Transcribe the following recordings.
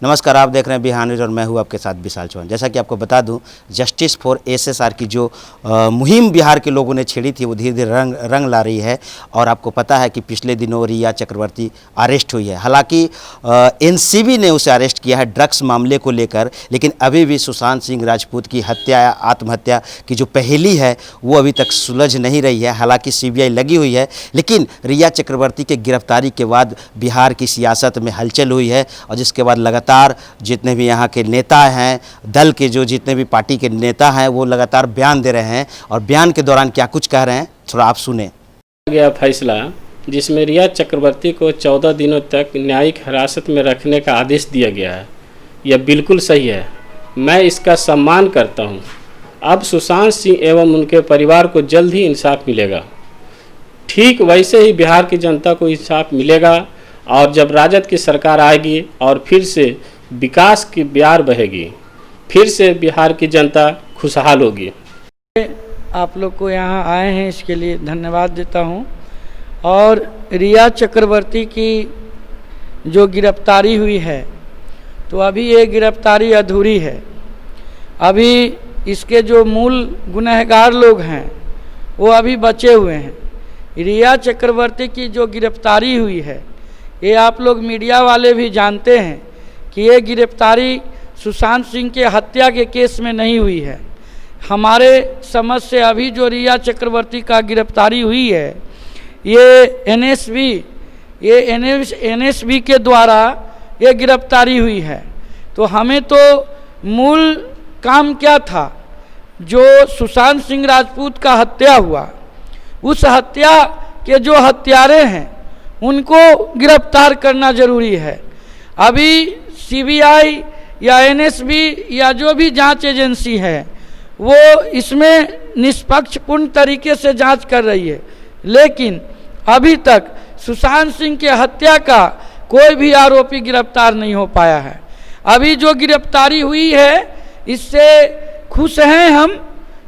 नमस्कार, आप देख रहे हैं बिहार न्यूज़ और मैं हूं आपके साथ विशाल चौहान। जैसा कि आपको बता दूं, जस्टिस फॉर एसएसआर की जो मुहिम बिहार के लोगों ने छेड़ी थी वो धीरे धीरे रंग ला रही है। और आपको पता है कि पिछले दिनों रिया चक्रवर्ती अरेस्ट हुई है। हालांकि एनसीबी ने उसे अरेस्ट किया है ड्रग्स मामले को लेकर, लेकिन अभी भी सुशांत सिंह राजपूत की हत्या आत्महत्या की जो पहेली है वो अभी तक सुलझ नहीं रही है। हालांकि सीबीआई लगी हुई है, लेकिन रिया चक्रवर्ती के गिरफ्तारी के बाद बिहार की सियासत में हलचल हुई है और जिसके बाद लगातार जितने भी यहाँ के नेता हैं, दल के जो जितने भी पार्टी के नेता हैं, वो लगातार बयान दे रहे हैं। और बयान के दौरान क्या कुछ कह रहे हैं, थोड़ा आप सुने। गया फैसला जिसमें रिया चक्रवर्ती को 14 दिनों तक न्यायिक हिरासत में रखने का आदेश दिया गया है, यह बिल्कुल सही है। मैं इसका सम्मान करता हूं। अब सुशांत सिंह एवं उनके परिवार को जल्द ही इंसाफ मिलेगा। ठीक वैसे ही बिहार की जनता को इंसाफ मिलेगा और जब राजद की सरकार आएगी और फिर से विकास की बयार बहेगी, फिर से बिहार की जनता खुशहाल होगी। आप लोग को यहाँ आए हैं इसके लिए धन्यवाद देता हूँ। और रिया चक्रवर्ती की जो गिरफ्तारी हुई है, तो अभी ये गिरफ्तारी अधूरी है। अभी इसके जो मूल गुनहगार लोग हैं वो अभी बचे हुए हैं। रिया चक्रवर्ती की जो गिरफ्तारी हुई है, ये आप लोग मीडिया वाले भी जानते हैं कि ये गिरफ्तारी सुशांत सिंह के हत्या के केस में नहीं हुई है। हमारे समझ से अभी जो रिया चक्रवर्ती का गिरफ्तारी हुई है, ये एनएसबी के द्वारा ये गिरफ्तारी हुई है। तो हमें तो मूल काम क्या था, जो सुशांत सिंह राजपूत का हत्या हुआ, उस हत्या के जो हत्यारे हैं उनको गिरफ्तार करना जरूरी है। अभी सीबीआई या एनएसबी या जो भी जांच एजेंसी है वो इसमें निष्पक्षपूर्ण तरीके से जांच कर रही है, लेकिन अभी तक सुशांत सिंह के हत्या का कोई भी आरोपी गिरफ्तार नहीं हो पाया है। अभी जो गिरफ्तारी हुई है इससे खुश हैं हम,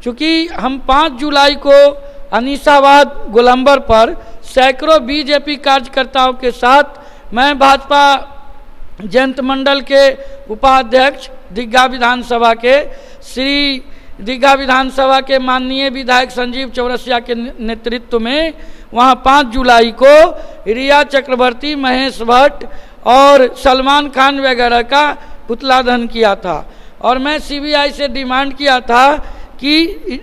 चूँकि हम 5 जुलाई को अनीसाबाद गोलंबर पर सैकड़ों बीजेपी कार्यकर्ताओं के साथ मैं भाजपा जनता मंडल के उपाध्यक्ष दीघा विधानसभा के दीघा विधानसभा के माननीय विधायक संजीव चौरसिया के नेतृत्व में वहां 5 जुलाई को रिया चक्रवर्ती, महेश भट्ट और सलमान खान वगैरह का पुतला दहन किया था। और मैं सीबीआई से डिमांड किया था कि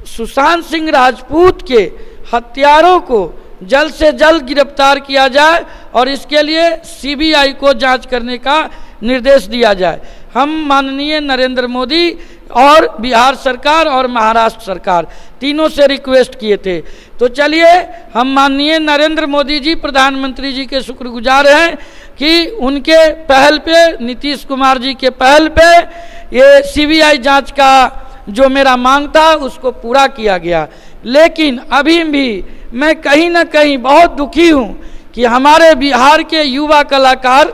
सुशांत सिंह राजपूत के हत्यारों को जल्द से जल्द गिरफ्तार किया जाए और इसके लिए सीबीआई को जांच करने का निर्देश दिया जाए। हम माननीय नरेंद्र मोदी और बिहार सरकार और महाराष्ट्र सरकार तीनों से रिक्वेस्ट किए थे। तो चलिए, हम माननीय नरेंद्र मोदी जी, प्रधानमंत्री जी के शुक्रगुजार हैं कि उनके पहल पे, नीतीश कुमार जी के पहल पे ये सीबीआई जांच का जो मेरा मांग था उसको पूरा किया गया। लेकिन अभी भी मैं कहीं ना कहीं बहुत दुखी हूं कि हमारे बिहार के युवा कलाकार,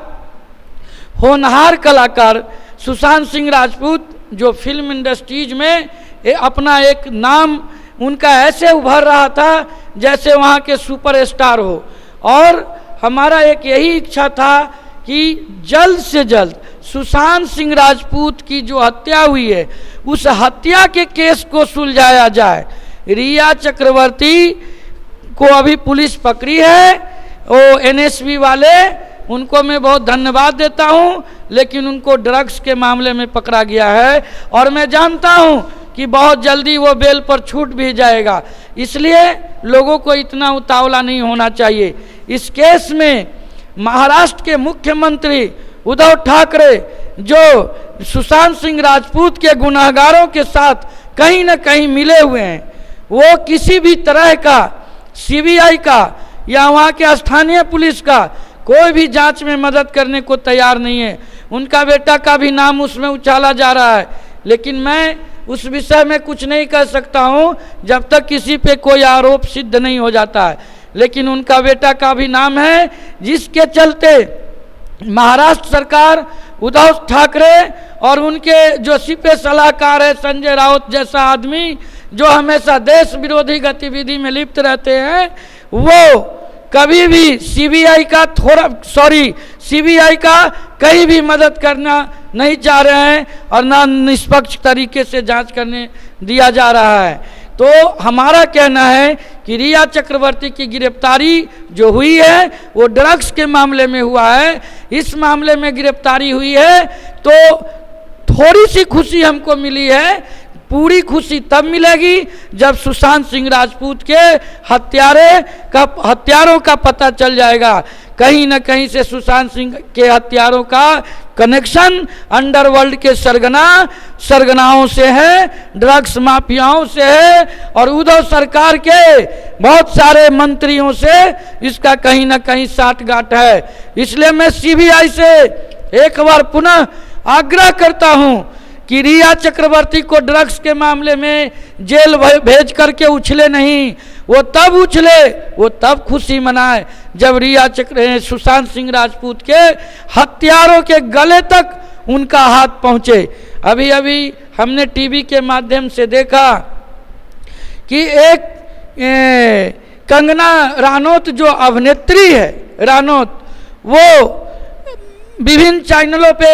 होनहार कलाकार सुशांत सिंह राजपूत, जो फिल्म इंडस्ट्रीज में अपना एक नाम उनका ऐसे उभर रहा था जैसे वहाँ के सुपरस्टार हो, और हमारा एक यही इच्छा था कि जल्द से जल्द सुशांत सिंह राजपूत की जो हत्या हुई है उस हत्या के केस को सुलझाया जाए। रिया चक्रवर्ती को अभी पुलिस पकड़ी है, वो एनएसबी वाले, उनको मैं बहुत धन्यवाद देता हूं, लेकिन उनको ड्रग्स के मामले में पकड़ा गया है और मैं जानता हूं कि बहुत जल्दी वो बेल पर छूट भी जाएगा। इसलिए लोगों को इतना उतावला नहीं होना चाहिए। इस केस में महाराष्ट्र के मुख्यमंत्री उद्धव ठाकरे, जो सुशांत सिंह राजपूत के गुनहगारों के साथ कहीं न कहीं मिले हुए हैं, वो किसी भी तरह का सीबीआई का या वहाँ के स्थानीय पुलिस का कोई भी जांच में मदद करने को तैयार नहीं है। उनका बेटा का भी नाम उसमें उछाला जा रहा है, लेकिन मैं उस विषय में कुछ नहीं कह सकता हूँ जब तक किसी पे कोई आरोप सिद्ध नहीं हो जाता है। लेकिन उनका बेटा का भी नाम है, जिसके चलते महाराष्ट्र सरकार, उद्धव ठाकरे और उनके जो सीपे सलाहकार है संजय राउत जैसा आदमी, जो हमेशा देश विरोधी गतिविधि में लिप्त रहते हैं, वो कभी भी सीबीआई का कहीं भी मदद करना नहीं चाह रहे हैं और ना निष्पक्ष तरीके से जांच करने दिया जा रहा है। तो हमारा कहना है कि रिया चक्रवर्ती की गिरफ्तारी जो हुई है वो ड्रग्स के मामले में हुआ है। इस मामले में गिरफ्तारी हुई है तो थोड़ी सी खुशी हमको मिली है, पूरी खुशी तब मिलेगी जब सुशांत सिंह राजपूत के हत्यारों का पता चल जाएगा। कहीं न कहीं से सुशांत सिंह के हत्यारों का कनेक्शन अंडरवर्ल्ड के सरगनाओं से है, ड्रग्स माफियाओं से है और उद्धव सरकार के बहुत सारे मंत्रियों से इसका कहीं न कहीं साठगांठ है। इसलिए मैं सीबीआई से एक बार पुनः आग्रह करता हूं कि रिया चक्रवर्ती को ड्रग्स के मामले में जेल भेज करके उछले नहीं, वो तब उछले, वो तब खुशी मनाए जब सुशांत सिंह राजपूत के हत्यारों के गले तक उनका हाथ पहुंचे। अभी अभी हमने टीवी के माध्यम से देखा कि एक कंगना रनौत जो अभिनेत्री है, रनौत, वो विभिन्न चैनलों पे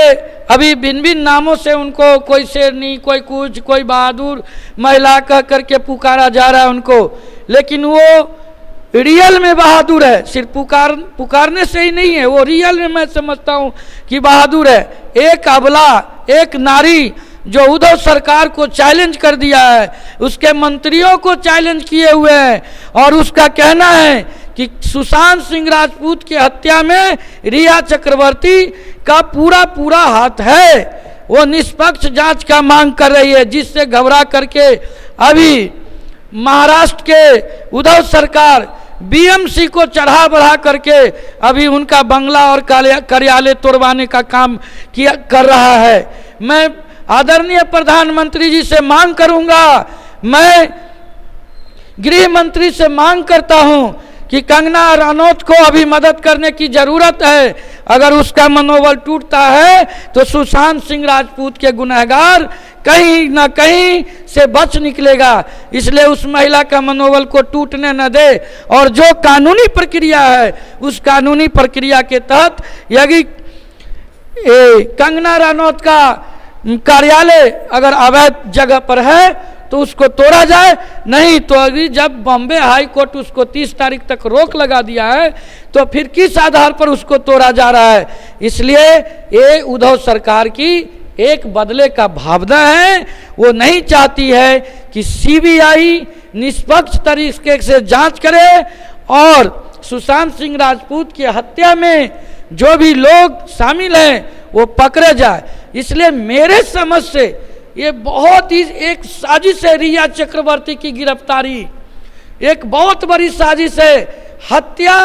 अभी भिन्न भिन्न नामों से उनको, कोई शेरनी, कोई कुछ, कोई बहादुर महिला कह करके पुकारा जा रहा है उनको, लेकिन वो रियल में बहादुर है। सिर्फ पुकारने से ही नहीं है, वो रियल में मैं समझता हूँ कि बहादुर है। एक अबला, एक नारी जो उद्धव सरकार को चैलेंज कर दिया है, उसके मंत्रियों को चैलेंज किए हुए हैं और उसका कहना है कि सुशांत सिंह राजपूत की हत्या में रिया चक्रवर्ती का पूरा हाथ है। वो निष्पक्ष जांच का मांग कर रही है, जिससे घबरा करके अभी महाराष्ट्र के उद्धव सरकार बीएमसी को चढ़ा बढ़ा करके अभी उनका बंगला और कार्यालय तोड़वाने का काम कर रहा है। मैं आदरणीय प्रधानमंत्री जी से मांग करूंगा, मैं गृह मंत्री से मांग करता हूं कि कंगना रनौत को अभी मदद करने की जरूरत है। अगर उसका मनोबल टूटता है तो सुशांत सिंह राजपूत के गुनहगार कहीं न कहीं से बच निकलेगा। इसलिए उस महिला का मनोबल को टूटने न दे और जो कानूनी प्रक्रिया है उस कानूनी प्रक्रिया के तहत यदि कंगना रनौत का कार्यालय अगर अवैध जगह पर है तो उसको तोड़ा जाए, नहीं तो अभी जब बॉम्बे हाई कोर्ट उसको 30 तारीख तक रोक लगा दिया है तो फिर किस आधार पर उसको तोड़ा जा रहा है। इसलिए ये उद्धव सरकार की एक बदले का भावना है। वो नहीं चाहती है कि सीबीआई निष्पक्ष तरीके से जांच करे और सुशांत सिंह राजपूत की हत्या में जो भी लोग शामिल हैं वो पकड़े जाए। इसलिए मेरे समझ से ये बहुत ही एक साजिश है, रिया चक्रवर्ती की गिरफ्तारी एक बहुत बड़ी साजिश है। हत्या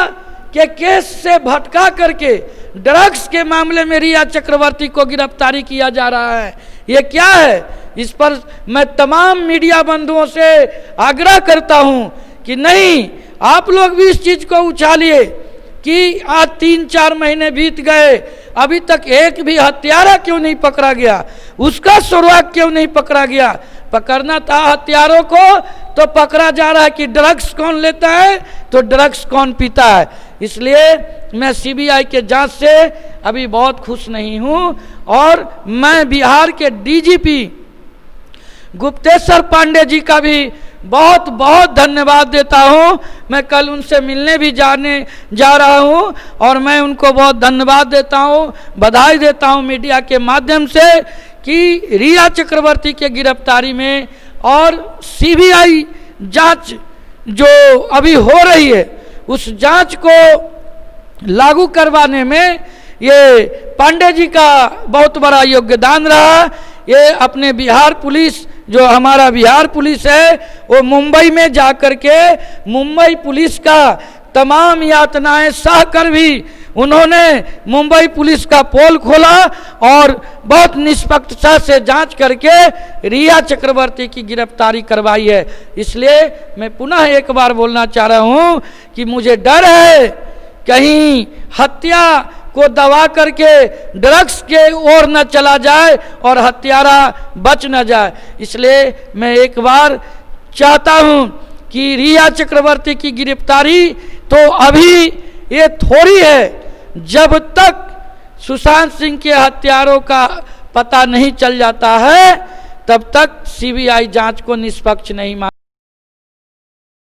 के केस से भटका करके ड्रग्स के मामले में रिया चक्रवर्ती को गिरफ्तारी किया जा रहा है। ये क्या है? इस पर मैं तमाम मीडिया बंधुओं से आग्रह करता हूं कि नहीं, आप लोग भी इस चीज को उछालिए कि आज 3-4 महीने बीत गए, अभी तक एक भी हत्यारा क्यों नहीं पकड़ा गया, उसका सुराग क्यों नहीं पकड़ा गया। पकड़ना था हत्यारों को तो पकड़ा जा रहा है कि ड्रग्स कौन लेता है तो ड्रग्स कौन पीता है। इसलिए मैं सीबीआई के जांच से अभी बहुत खुश नहीं हूं और मैं बिहार के डीजीपी गुप्तेश्वर पांडे जी का भी बहुत बहुत धन्यवाद देता हूं। मैं कल उनसे मिलने भी जा रहा हूं और मैं उनको बहुत धन्यवाद देता हूं, बधाई देता हूं मीडिया के माध्यम से कि रिया चक्रवर्ती के गिरफ्तारी में और सीबीआई जांच जो अभी हो रही है उस जांच को लागू करवाने में ये पांडे जी का बहुत बड़ा योगदान रहा। ये अपने बिहार पुलिस, जो हमारा बिहार पुलिस है, वो मुंबई में जाकर के मुंबई पुलिस का तमाम यातनाएं सहकर भी उन्होंने मुंबई पुलिस का पोल खोला और बहुत निष्पक्षता से जांच करके रिया चक्रवर्ती की गिरफ्तारी करवाई है। इसलिए मैं पुनः एक बार बोलना चाह रहा हूं कि मुझे डर है कहीं हत्या को दबा करके ड्रग्स के ओर न चला जाए और हत्यारा बच न जाए। इसलिए मैं एक बार चाहता हूं कि रिया चक्रवर्ती की गिरफ्तारी तो अभी ये थोड़ी है, जब तक सुशांत सिंह के हत्यारों का पता नहीं चल जाता है, तब तक सीबीआई जांच को निष्पक्ष नहीं मान।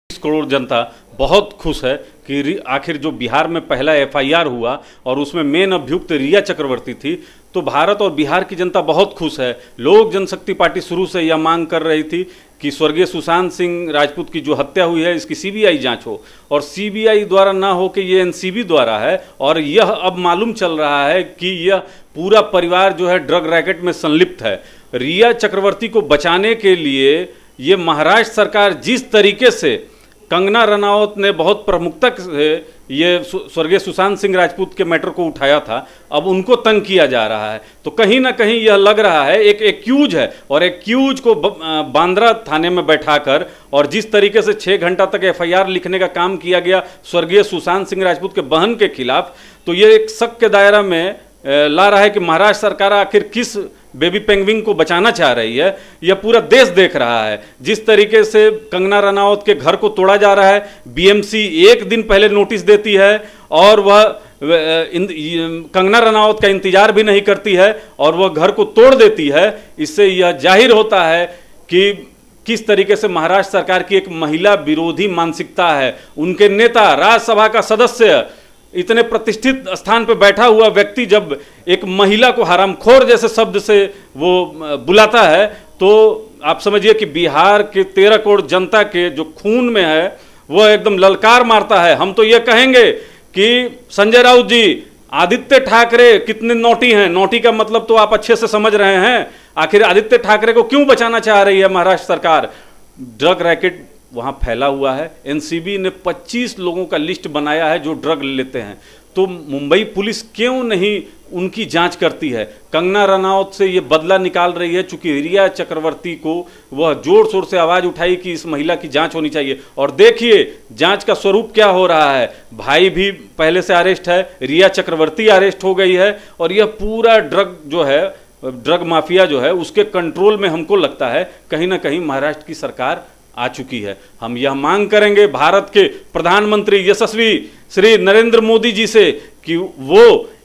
20 करोड़ जनता बहुत खुश है कि आखिर जो बिहार में पहला एफआईआर हुआ और उसमें मेन अभियुक्त रिया चक्रवर्ती थी, तो भारत और बिहार की जनता बहुत खुश है। लोक जनशक्ति पार्टी शुरू से यह मांग कर रही थी कि स्वर्गीय सुशांत सिंह राजपूत की जो हत्या हुई है इसकी सीबीआई जांच हो, और सीबीआई द्वारा ना हो कि ये एनसीबी द्वारा है। और यह अब मालूम चल रहा है कि यह पूरा परिवार जो है ड्रग रैकेट में संलिप्त है। रिया चक्रवर्ती को बचाने के लिए ये महाराष्ट्र सरकार जिस तरीके से, कंगना रनौत ने बहुत प्रमुखता से ये स्वर्गीय सुशांत सिंह राजपूत के मैटर को उठाया था, अब उनको तंग किया जा रहा है। तो कहीं ना कहीं यह लग रहा है एक एक्यूज है, और एक्यूज को बांद्रा थाने में बैठाकर और जिस तरीके से 6 घंटा तक एफआईआर लिखने का काम किया गया स्वर्गीय सुशांत सिंह राजपूत के बहन के खिलाफ, तो ये एक शक के दायरा में ला रहा है कि महाराष्ट्र सरकार आखिर किस बेबी पेंगुइन को बचाना चाह रही है। यह पूरा देश देख रहा है। जिस तरीके से कंगना रनौत के घर को तोड़ा जा रहा है, बीएमसी एक दिन पहले नोटिस देती है और वह कंगना रनौत का इंतजार भी नहीं करती है और वह घर को तोड़ देती है। इससे यह जाहिर होता है कि किस तरीके से महाराष्ट्र सरकार की एक महिला विरोधी मानसिकता है। उनके नेता, राज्यसभा का सदस्य, इतने प्रतिष्ठित स्थान पर बैठा हुआ व्यक्ति जब एक महिला को हरामखोर जैसे शब्द से वो बुलाता है, तो आप समझिए कि बिहार के 13 करोड़ जनता के जो खून में है वह एकदम ललकार मारता है। हम तो ये कहेंगे कि संजय राउत जी, आदित्य ठाकरे कितने नोटी हैं। नोटी का मतलब तो आप अच्छे से समझ रहे हैं। आखिर आदित्य ठाकरे को क्यों बचाना चाह रही है महाराष्ट्र सरकार? ड्रग रैकेट वहाँ फैला हुआ है। एनसीबी ने 25 लोगों का लिस्ट बनाया है जो ड्रग लेते हैं। तो मुंबई पुलिस क्यों नहीं उनकी जांच करती है? कंगना रनौत से ये बदला निकाल रही है, चूंकि रिया चक्रवर्ती को वह जोर शोर से आवाज उठाई कि इस महिला की जांच होनी चाहिए। और देखिए जांच का स्वरूप क्या हो रहा है। भाई भी पहले से अरेस्ट है, रिया चक्रवर्ती अरेस्ट हो गई है, और यह पूरा ड्रग जो है, ड्रग माफिया जो है, उसके कंट्रोल में हमको लगता है कहीं ना कहीं महाराष्ट्र की सरकार आ चुकी है। हम यह मांग करेंगे भारत के प्रधानमंत्री यशस्वी श्री नरेंद्र मोदी जी से कि वो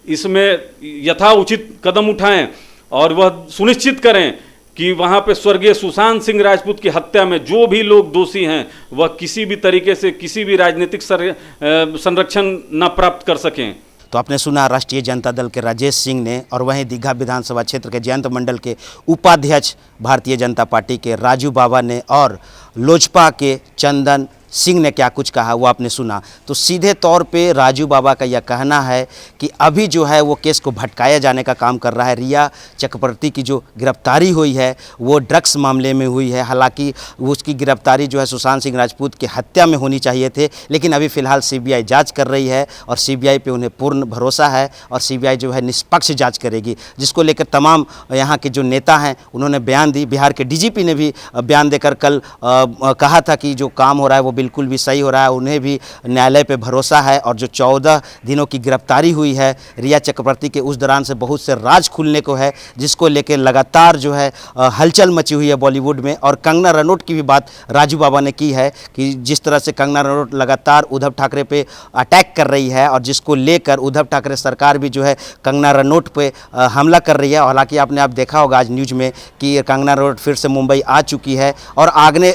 इसमें यथाउचित कदम उठाएं और वह सुनिश्चित करें कि वहां पे स्वर्गीय सुशांत सिंह राजपूत की हत्या में जो भी लोग दोषी हैं वह किसी भी तरीके से किसी भी राजनीतिक संरक्षण न प्राप्त कर सकें। तो आपने सुना राष्ट्रीय जनता दल के राजेश सिंह ने, और वहीं दीघा विधानसभा क्षेत्र के जयंत मंडल के उपाध्यक्ष भारतीय जनता पार्टी के राजू बाबा ने, और लोजपा के चंदन सिंह ने क्या कुछ कहा वो आपने सुना। तो सीधे तौर पे राजू बाबा का यह कहना है कि अभी जो है वो केस को भटकाया जाने का काम कर रहा है। रिया चक्रवर्ती की जो गिरफ्तारी हुई है वो ड्रग्स मामले में हुई है। हालांकि उसकी गिरफ्तारी जो है सुशांत सिंह राजपूत की हत्या में होनी चाहिए थे, लेकिन अभी फ़िलहाल सीबीआई जांच कर रही है और सीबीआई पे उन्हें पूर्ण भरोसा है और सीबीआई जो है निष्पक्ष जाँच करेगी, जिसको लेकर तमाम यहाँ के जो नेता हैं उन्होंने बयान दी। बिहार के डीजीपी ने भी बयान देकर कल कहा था कि जो काम हो रहा है वो बिल्कुल भी सही हो रहा है, उन्हें भी न्यायालय पे भरोसा है। और जो 14 दिनों की गिरफ्तारी हुई है रिया चक्रवर्ती के, उस दौरान से बहुत से राज खुलने को है, जिसको लेकर लगातार जो है हलचल मची हुई है बॉलीवुड में। और कंगना रनौत की भी बात राजू बाबा ने की है कि जिस तरह से कंगना रनौत लगातार उद्धव ठाकरे पे अटैक कर रही है और जिसको लेकर उद्धव ठाकरे सरकार भी जो है कंगना रनौत पे हमला कर रही है। हालांकि आपने आप देखा होगा आज न्यूज़ में कि कंगना रनौत फिर से मुंबई आ चुकी है, और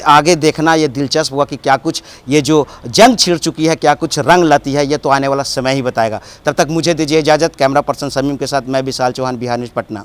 आगे देखना ये दिलचस्प हुआ कि क्या कुछ ये जो जंग छिड़ चुकी है क्या कुछ रंग लाती है, ये तो आने वाला समय ही बताएगा। तब तक मुझे दीजिए इजाज़त। कैमरा पर्सन समीम के साथ मैं विशाल चौहान, बिहार न्यूज़, पटना।